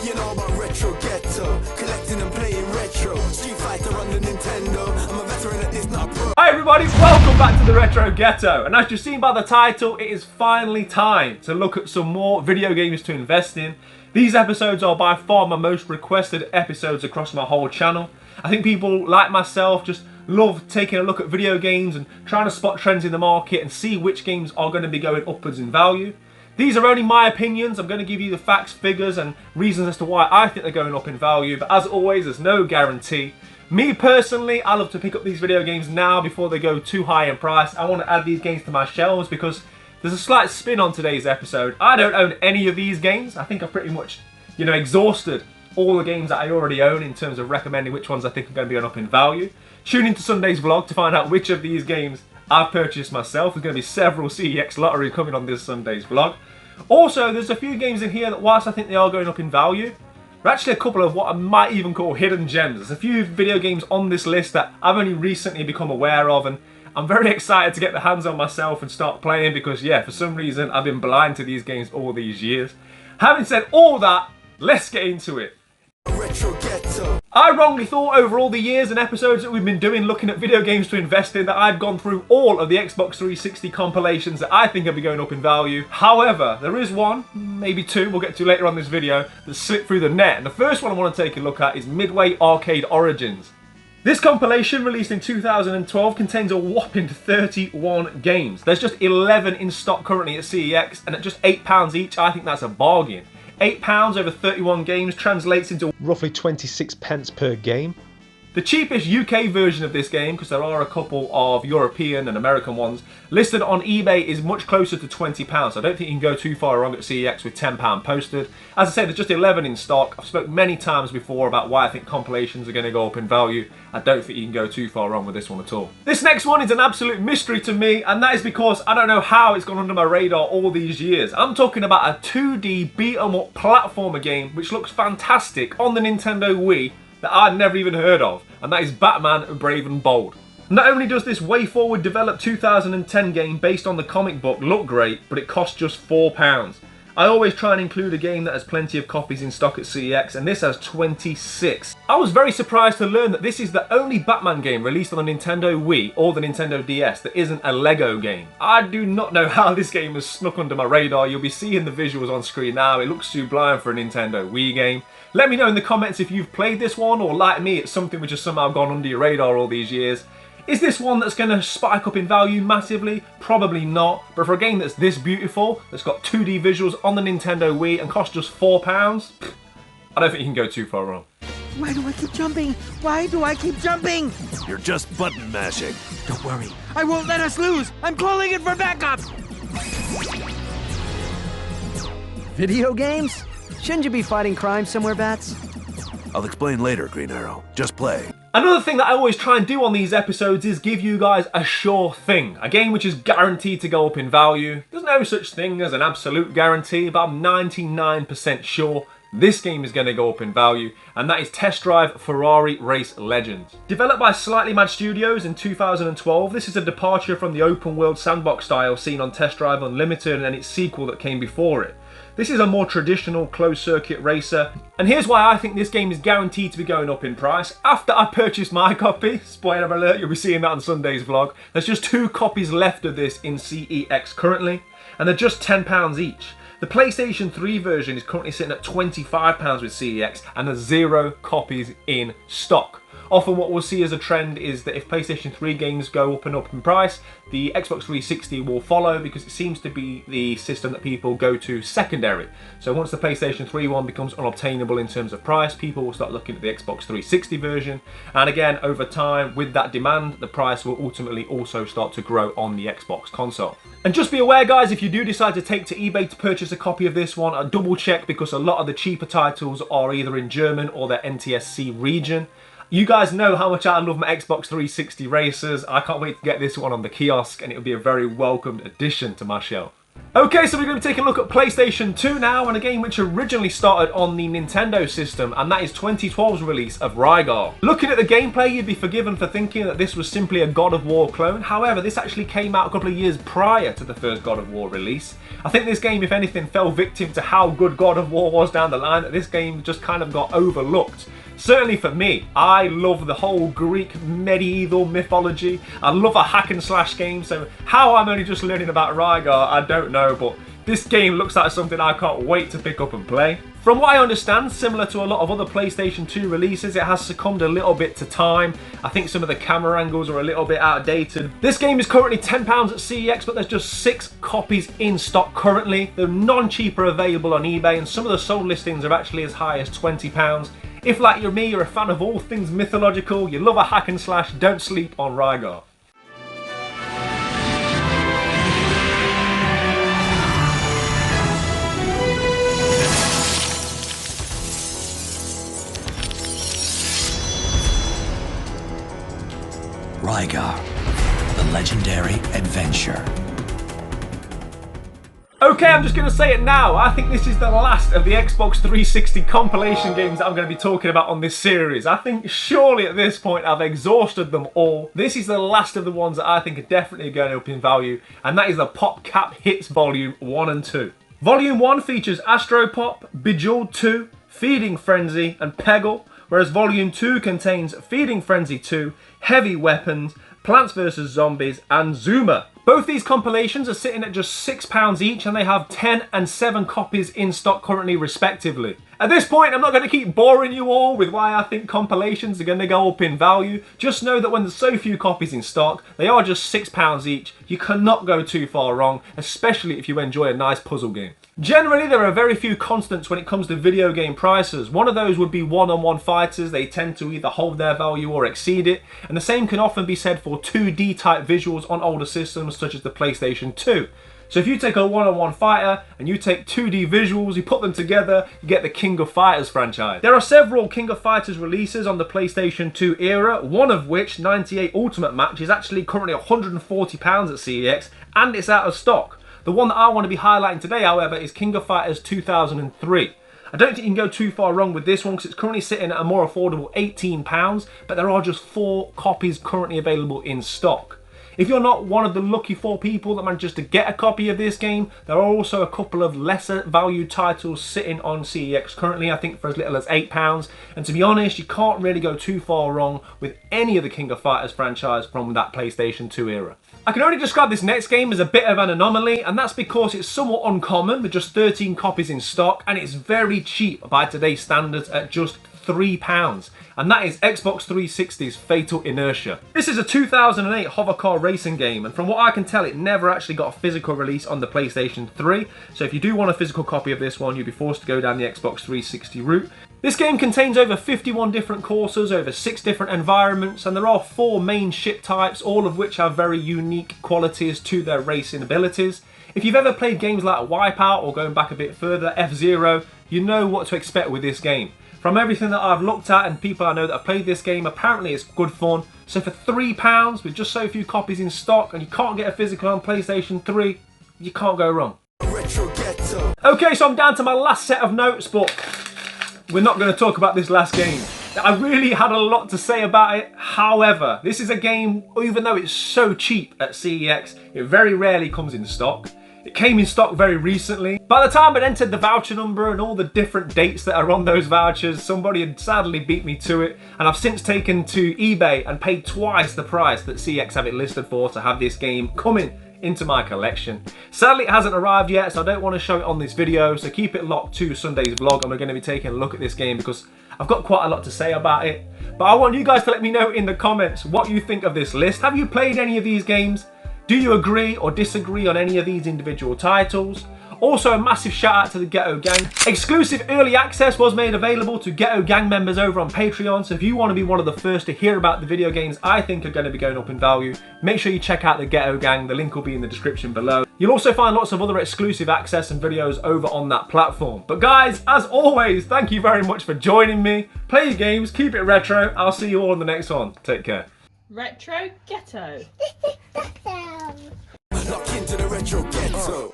What you know about retro ghetto? Collecting and playing retro. Street Fighter on the Nintendo. I'm a veteran at this, not a pro. Hi everybody, welcome back to the Retro Ghetto. And as you've seen by the title, it is finally time to look at some more video games to invest in. These episodes are by far my most requested episodes across my whole channel. I think people like myself just love taking a look at video games and trying to spot trends in the market and see which games are going to be going upwards in value. These are only my opinions. I'm going to give you the facts, figures and reasons as to why I think they're going up in value, but as always there's no guarantee. Me personally, I love to pick up these video games now before they go too high in price. I want to add these games to my shelves because there's a slight spin on today's episode. I don't own any of these games. I think I've pretty much, exhausted all the games that I already own in terms of recommending which ones I think are going to be going up in value. Tune into Sunday's vlog to find out which of these games I've purchased myself. There's going to be several CEX lotteries coming on this Sunday's vlog. Also, there's a few games in here that whilst I think they are going up in value, there are actually a couple of what I might even call hidden gems. There's a few video games on this list that I've only recently become aware of, and I'm very excited to get the hands on myself and start playing because, yeah, for some reason I've been blind to these games all these years. Having said all that, let's get into it. Retro ghetto. I wrongly thought over all the years and episodes that we've been doing looking at video games to invest in that I'd gone through all of the Xbox 360 compilations that I think will be going up in value. However, there is one, maybe two, we'll get to later on this video, that slipped through the net. And the first one I want to take a look at is Midway Arcade Origins. This compilation, released in 2012, contains a whopping 31 games. There's just 11 in stock currently at CEX, and at just £8 each, I think that's a bargain. £8 over 31 games translates into roughly 26 pence per game. The cheapest UK version of this game, because there are a couple of European and American ones, listed on eBay is much closer to £20. So I don't think you can go too far wrong at CEX with £10 posted. As I said, there's just 11 in stock. I've spoken many times before about why I think compilations are going to go up in value. I don't think you can go too far wrong with this one at all. This next one is an absolute mystery to me, and that is because I don't know how it's gone under my radar all these years. I'm talking about a 2D beat-em-up platformer game which looks fantastic on the Nintendo Wii that I'd never even heard of, and that is Batman Brave and Bold. Not only does this way-forward developed 2010 game based on the comic book look great, but it costs just £4. I always try and include a game that has plenty of copies in stock at CEX, and this has 26. I was very surprised to learn that this is the only Batman game released on the Nintendo Wii or the Nintendo DS that isn't a Lego game. I do not know how this game has snuck under my radar. You'll be seeing the visuals on screen now. It looks sublime for a Nintendo Wii game. Let me know in the comments if you've played this one, or like me, it's something which has somehow gone under your radar all these years. Is this one that's going to spike up in value massively? Probably not. But for a game that's this beautiful, that's got 2D visuals on the Nintendo Wii and costs just £4, I don't think you can go too far wrong. Why do I keep jumping? Why do I keep jumping? You're just button mashing. Don't worry. I won't let us lose. I'm calling it for backup. Video games? Shouldn't you be fighting crime somewhere, Bats? I'll explain later, Green Arrow. Just play. Another thing that I always try and do on these episodes is give you guys a sure thing. A game which is guaranteed to go up in value. There's no such thing as an absolute guarantee, but I'm 99% sure this game is going to go up in value, and that is Test Drive Ferrari Race Legends. Developed by Slightly Mad Studios in 2012, this is a departure from the open world sandbox style seen on Test Drive Unlimited and its sequel that came before it. This is a more traditional closed-circuit racer, and here's why I think this game is guaranteed to be going up in price. After I purchased my copy, spoiler alert, you'll be seeing that on Sunday's vlog, there's just 2 copies left of this in CEX currently, and they're just £10 each. The PlayStation 3 version is currently sitting at £25 with CEX, and there's 0 copies in stock. Often what we'll see as a trend is that if PlayStation 3 games go up and up in price, the Xbox 360 will follow because it seems to be the system that people go to secondary. So once the PlayStation 3 one becomes unobtainable in terms of price, people will start looking at the Xbox 360 version. And again, over time, with that demand, the price will ultimately also start to grow on the Xbox console. And just be aware, guys, if you do decide to take to eBay to purchase a copy of this one, double check because a lot of the cheaper titles are either in German or their NTSC region. You guys know how much I love my Xbox 360 racers. I can't wait to get this one on the kiosk, and it'll be a very welcomed addition to my shelf. Okay, so we're going to be taking a look at PlayStation 2 now, and a game which originally started on the Nintendo system, and that is 2012's release of Rygar. Looking at the gameplay, you'd be forgiven for thinking that this was simply a God of War clone. However, this actually came out a couple of years prior to the first God of War release. I think this game, if anything, fell victim to how good God of War was down the line, that this game just kind of got overlooked. Certainly for me, I love the whole Greek medieval mythology. I love a hack and slash game, so how I'm only just learning about Rygar, I don't know, but this game looks like something I can't wait to pick up and play. From what I understand, similar to a lot of other PlayStation 2 releases, it has succumbed a little bit to time. I think some of the camera angles are a little bit outdated. This game is currently £10 at CEX, but there's just 6 copies in stock currently. They're non-cheap are available on eBay, and some of the sold listings are actually as high as £20. If, like me, you're a fan of all things mythological, you love a hack and slash, don't sleep on Rygar. Rygar, the legendary adventure. Okay, I'm just going to say it now. I think this is the last of the Xbox 360 compilation games that I'm going to be talking about on this series. I think surely at this point I've exhausted them all. This is the last of the ones that I think are definitely going up in value, and that is the PopCap Hits Volume 1 and 2. Volume 1 features Astropop, Bejeweled 2, Feeding Frenzy, and Peggle, whereas Volume 2 contains Feeding Frenzy 2, Heavy Weapons, Plants vs Zombies, and Zuma. Both these compilations are sitting at just £6 each, and they have 10 and 7 copies in stock currently respectively. At this point, I'm not going to keep boring you all with why I think compilations are going to go up in value. Just know that when there's so few copies in stock, they are just £6 each. You cannot go too far wrong, especially if you enjoy a nice puzzle game. Generally, there are very few constants when it comes to video game prices. One of those would be one-on-one fighters. They tend to either hold their value or exceed it. And the same can often be said for 2D type visuals on older systems such as the PlayStation 2. So if you take a one-on-one fighter and you take 2D visuals, you put them together, you get the King of Fighters franchise. There are several King of Fighters releases on the PlayStation 2 era, one of which, 98 Ultimate Match, is actually currently £140 at CEX, and it's out of stock. The one that I want to be highlighting today, however, is King of Fighters 2003. I don't think you can go too far wrong with this one because it's currently sitting at a more affordable £18, but there are just 4 copies currently available in stock. If you're not one of the lucky 4 people that manages to get a copy of this game, there are also a couple of lesser valued titles sitting on CEX currently, I think for as little as £8. And to be honest, you can't really go too far wrong with any of the King of Fighters franchise from that PlayStation 2 era. I can only describe this next game as a bit of an anomaly, and that's because it's somewhat uncommon with just 13 copies in stock, and it's very cheap by today's standards at just £3, and that is Xbox 360's Fatal Inertia. This is a 2008 hover car racing game, and from what I can tell, it never actually got a physical release on the PlayStation 3, so if you do want a physical copy of this one, you'll be forced to go down the Xbox 360 route. This game contains over 51 different courses, over 6 different environments, and there are 4 main ship types, all of which have very unique qualities to their racing abilities. If you've ever played games like Wipeout, or going back a bit further, F-Zero, you know what to expect with this game. From everything that I've looked at and people I know that have played this game, apparently it's good fun. So for £3, with just so few copies in stock, and you can't get a physical on PlayStation 3, you can't go wrong. Okay, so I'm down to my last set of notes, but we're not going to talk about this last game. I really had a lot to say about it. However, this is a game, even though it's so cheap at CEX, it very rarely comes in stock. It came in stock very recently. By the time I'd entered the voucher number and all the different dates that are on those vouchers, somebody had sadly beat me to it, and I've since taken to eBay and paid twice the price that CX have it listed for to have this game coming into my collection. Sadly, it hasn't arrived yet, so I don't want to show it on this video, so keep it locked to Sunday's vlog, and we're going to be taking a look at this game because I've got quite a lot to say about it. But I want you guys to let me know in the comments what you think of this list. Have you played any of these games? Do you agree or disagree on any of these individual titles? Also, a massive shout out to the Ghetto Gang. Exclusive early access was made available to Ghetto Gang members over on Patreon, so if you want to be one of the first to hear about the video games I think are going to be going up in value, make sure you check out the Ghetto Gang. The link will be in the description below. You'll also find lots of other exclusive access and videos over on that platform. But guys, as always, thank you very much for joining me. Play your games, keep it retro. I'll see you all in the next one. Take care. Retro Ghetto. Lock into the retro ghetto.